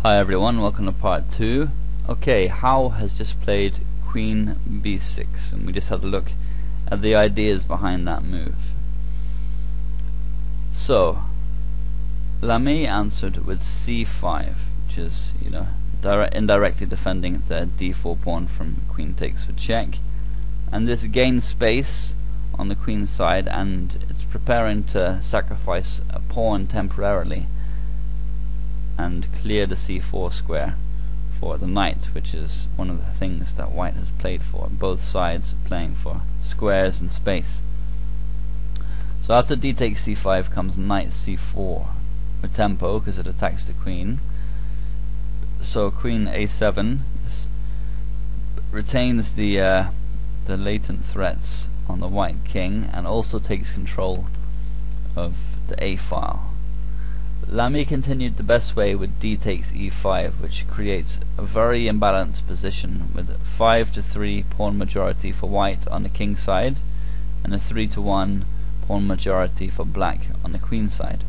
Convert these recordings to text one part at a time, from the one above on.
Hi everyone, welcome to part 2. Okay, Hao has just played Queen b6 and we just had a look at the ideas behind that move. So, Lamy answered with c5, which is, indirectly defending the d4 pawn from queen takes with check. And this gains space on the queen side and it's preparing to sacrifice a pawn temporarily and clear the c4 square for the knight, which is one of the things that white has played for. Both sides are playing for squares and space. So after d takes c5 comes knight c4 with tempo because it attacks the queen. So queen a7 retains the latent threats on the white king and also takes control of the a file. Lamy continued the best way with d takes e5, which creates a very imbalanced position with 5-3 pawn majority for white on the king side and a 3-1 pawn majority for black on the queen side.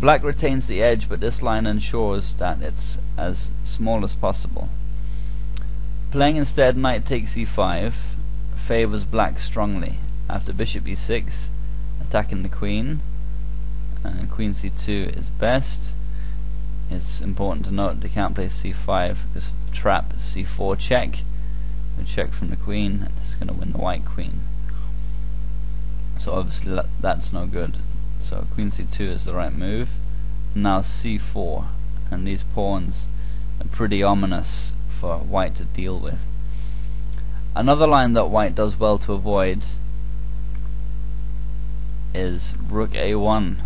Black retains the edge, but this line ensures that it's as small as possible. Playing instead knight takes e5 favors black strongly. After bishop e6, attacking the queen, and queen c2 is best. It's important to note they can't play c5 because of the trap c4 check. A check from the queen, this is going to win the white queen. So obviously that's no good. So queen c2 is the right move. Now c4, and these pawns are pretty ominous for white to deal with. Another line that white does well to avoid is rook a1,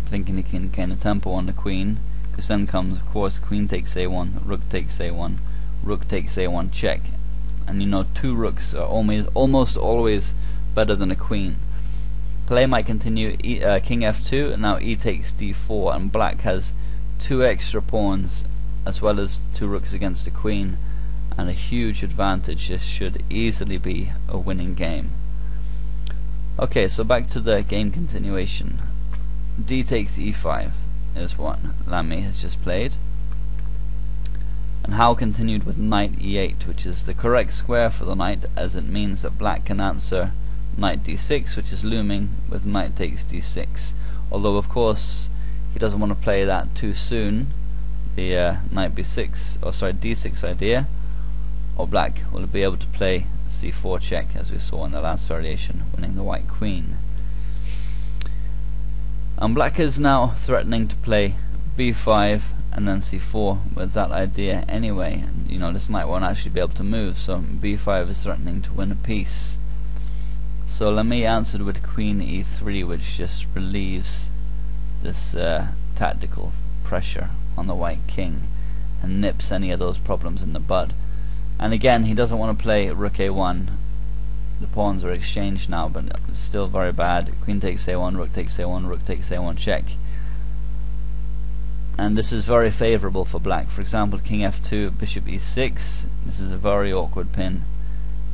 thinking he can gain a tempo on the queen, because then comes of course queen takes a1, rook takes a1, rook takes a1 check, and two rooks are almost always better than a queen. Play might continue king f2, and now e takes d4, and black has 2 extra pawns as well as 2 rooks against the queen and a huge advantage. This should easily be a winning game. Okay, so back to the game continuation. D takes e5 is what Lamy has just played, and Hao continued with knight e8, which is the correct square for the knight, as it means that black can answer knight d6, which is looming with knight takes d6, although of course he doesn't want to play that too soon, the knight d6 idea, or black will be able to play c4 check as we saw in the last variation, winning the white queen. And black is now threatening to play b5 and then c4 with that idea anyway. And, this knight won't actually be able to move, so b5 is threatening to win a piece. So Lamy answered with queen e3, which just relieves this tactical pressure on the white king and nips any of those problems in the bud. And again, he doesn't want to play rook a1. The pawns are exchanged now, but it's still very bad. Queen takes a1, rook takes a1, rook takes a1 check. And this is very favourable for black. For example, king f2, bishop e6. This is a very awkward pin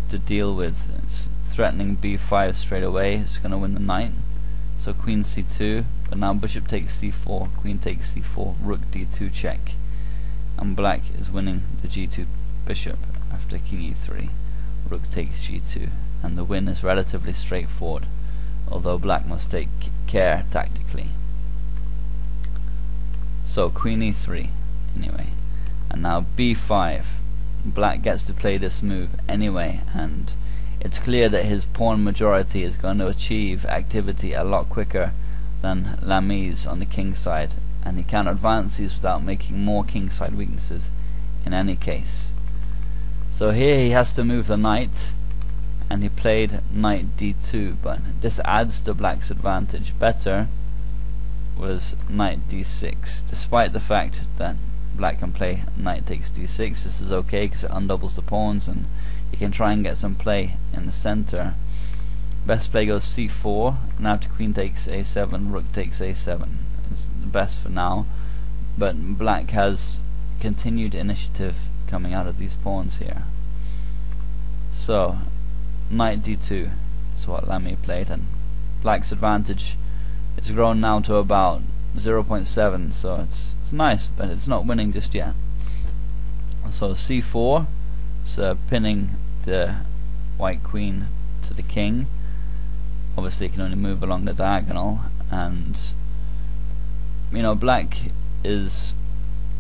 to deal with. It's threatening b5 straight away. It's going to win the knight. So queen c2, but now bishop takes c4, queen takes c4, rook d2 check. And black is winning the g2 bishop after king e3, rook takes g2. And the win is relatively straightforward, although black must take care tactically. So queen e3 anyway, and now b5. Black gets to play this move anyway, and it's clear that his pawn majority is going to achieve activity a lot quicker than Lamy's on the king side, and he can't advance these without making more king side weaknesses in any case. So here he has to move the knight, and he played knight d2, but this adds to black's advantage. Better was knight d6, despite the fact that black can play knight takes d6. This is okay because it undoubles the pawns and he can try and get some play in the center. Best play goes c4, now to queen takes a7, rook takes a7 is the best for now, but black has continued initiative coming out of these pawns here. So knight d2 is what Lamy played, and black's advantage is grown now to about 0.7, so it's nice, but it's not winning just yet. So c4, so pinning the white queen to the king. Obviously it can only move along the diagonal, and you know, black is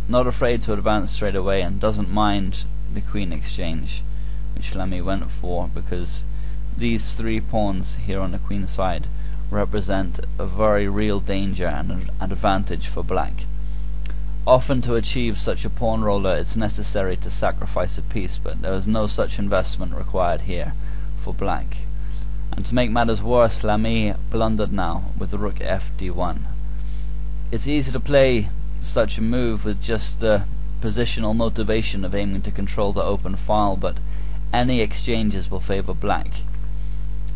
not afraid to advance straight away and doesn't mind the queen exchange, which Lamy went for, because these 3 pawns here on the queen side represent a very real danger and an advantage for black. Often to achieve such a pawn roller it's necessary to sacrifice a piece, but there is no such investment required here for black. And to make matters worse, Lamy blundered now with the rook fd1. It's easy to play such a move with just the positional motivation of aiming to control the open file, but any exchanges will favour black,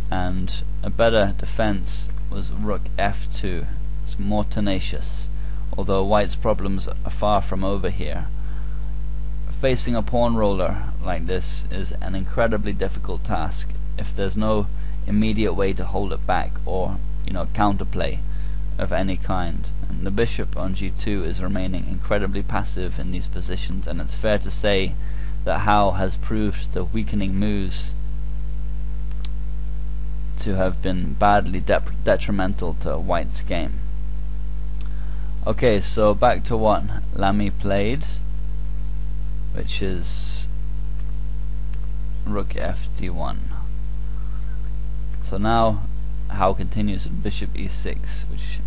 and a better defense was rook f2. It's more tenacious, although white's problems are far from over here. Facing a pawn roller like this is an incredibly difficult task if there's no immediate way to hold it back, or counterplay of any kind. And the bishop on g2 is remaining incredibly passive in these positions, and it's fair to say that Howe has proved the weakening moves to have been badly detrimental to white's game. Okay, so back to what Lamy played, which is rook fd1. So now Howe continues with bishop e6, which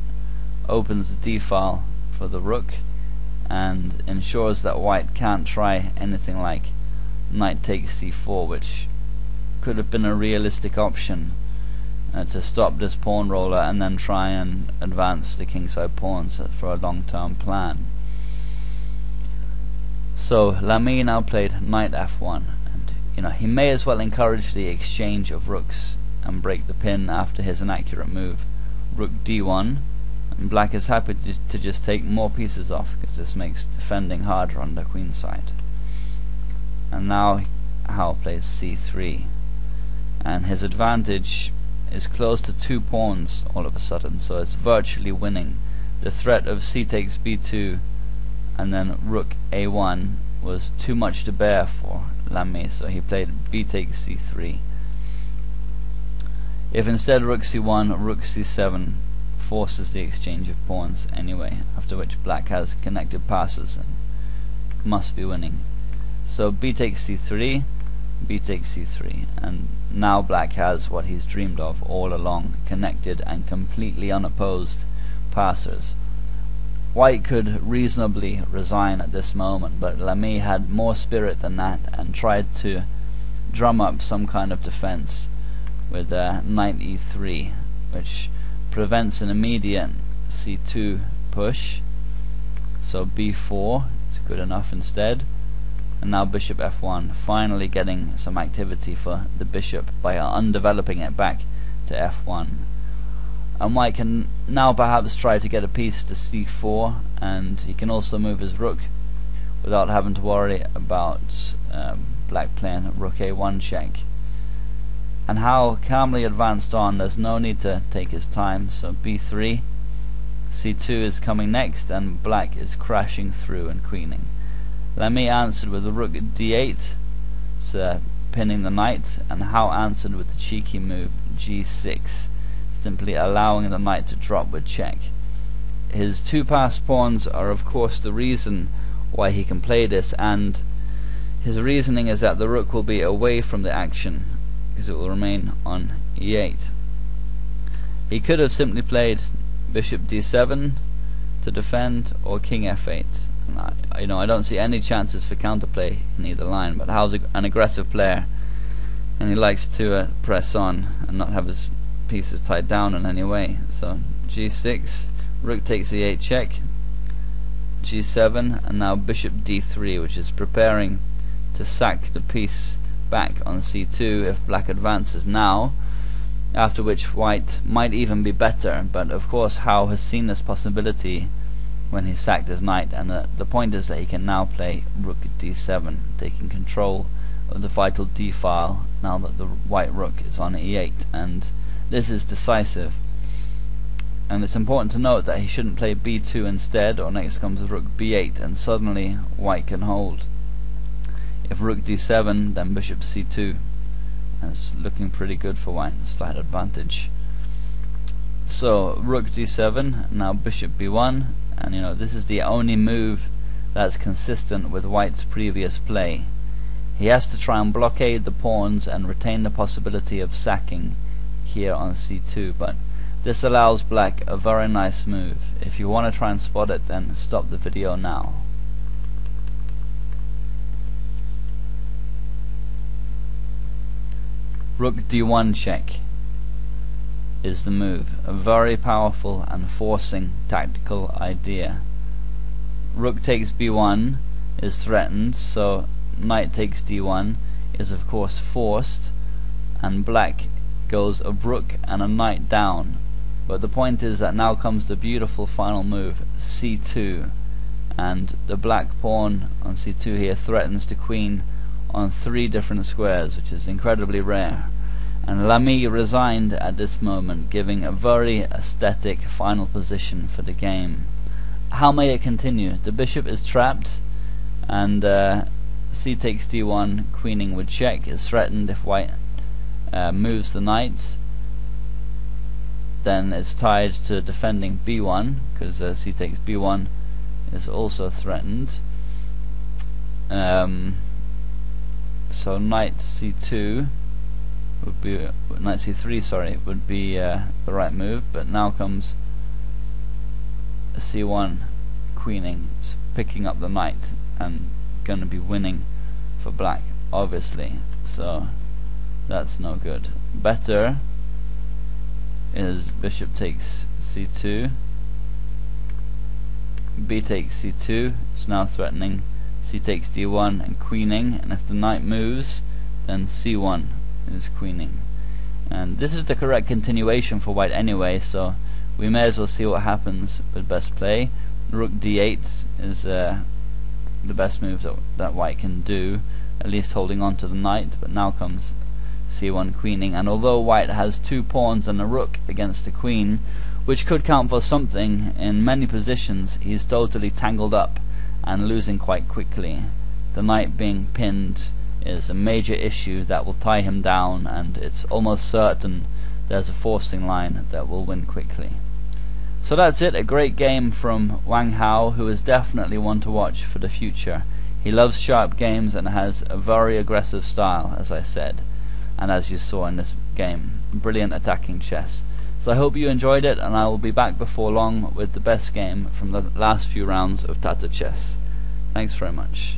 opens the d-file for the rook and ensures that white can't try anything like knight takes c4, which could have been a realistic option to stop this pawn roller and then try and advance the kingside pawns for a long-term plan. So Lamy now played knight f1, and he may as well encourage the exchange of rooks and break the pin after his inaccurate move. Rook d1, and black is happy to just take more pieces off, because this makes defending harder on the queen side. And now Howe plays c3, and his advantage is close to 2 pawns all of a sudden, so it's virtually winning. The threat of c takes b2 and then rook a1 was too much to bear for Lamy, so he played b takes c3. If instead rook c1, rook c7 forces the exchange of pawns anyway, after which black has connected passes and must be winning. So b takes c3, b takes c3, and now black has what he's dreamed of all along: connected and completely unopposed passers. White could reasonably resign at this moment, but Lamy had more spirit than that and tried to drum up some kind of defense with knight e3, which prevents an immediate c2 push. So b4 is good enough instead, and now bishop f1, finally getting some activity for the bishop by undeveloping it back to f1. And white can now perhaps try to get a piece to c4, and he can also move his rook without having to worry about black playing rook a1 check. And Howe calmly advanced on. There's no need to take his time. So b3, c2 is coming next, and black is crashing through and queening. Lamy answered with the rook d8, so pinning the knight, and Howe answered with the cheeky move g6, simply allowing the knight to drop with check. His 2 passed pawns are of course the reason why he can play this, and his reasoning is that the rook will be away from the action because it will remain on e8. He could have simply played bishop d7 to defend, or king f8. And I don't see any chances for counterplay in either line, but Howe's an aggressive player, and he likes to press on and not have his pieces tied down in any way. So g6, rook takes e8 check, g7, and now bishop d3, which is preparing to sack the piece back on c2 if black advances now, after which white might even be better. But of course Howe has seen this possibility when he sacked his knight, and the point is that he can now play rook d7, taking control of the vital d-file now that the white rook is on e8, and this is decisive. and it's important to note that he shouldn't play b2 instead, or next comes rook b8 and suddenly white can hold. If rook d7, then bishop c2. It's looking pretty good for white, slight advantage. So rook d7, now bishop b1, and you know, this is the only move that's consistent with white's previous play. He has to try and blockade the pawns and retain the possibility of sacking here on c2, but this allows black a very nice move. If you want to try and spot it, then stop the video now. Rook d1 check is the move, a very powerful and forcing tactical idea. Rook takes b1 is threatened, so knight takes d1 is of course forced, and black goes a rook and a knight down. But the point is that now comes the beautiful final move, c2, and the black pawn on c2 here threatens the queen on 3 different squares, which is incredibly rare. And Lamy resigned at this moment, giving a very aesthetic final position for the game. How may it continue? The bishop is trapped, and c takes d1, queening with check is threatened if white moves the knight. Then it's tied to defending b1, because c takes b1 is also threatened. So knight c2 would be knight c3, sorry, would be the right move, but now comes a c1 queening, it's picking up the knight and going to be winning for black, obviously, so that's no good. Better is bishop takes c2, b takes c2, it's now threatening c takes d1 and queening, and if the knight moves, then c1 is queening. And this is the correct continuation for white anyway, so we may as well see what happens with best play. Rook d8 is the best move that white can do, at least holding on to the knight, but now comes c1 queening, and although white has 2 pawns and a rook against the queen, which could count for something, in many positions he's totally tangled up and losing quite quickly. The knight being pinned is a major issue that will tie him down, and it's almost certain there's a forcing line that will win quickly. So that's it, a great game from Wang, who is definitely one to watch for the future. He loves sharp games and has a very aggressive style, as I said, and as you saw in this game, brilliant attacking chess. So I hope you enjoyed it, and I will be back before long with the best game from the last few rounds of Tata chess. Thanks very much.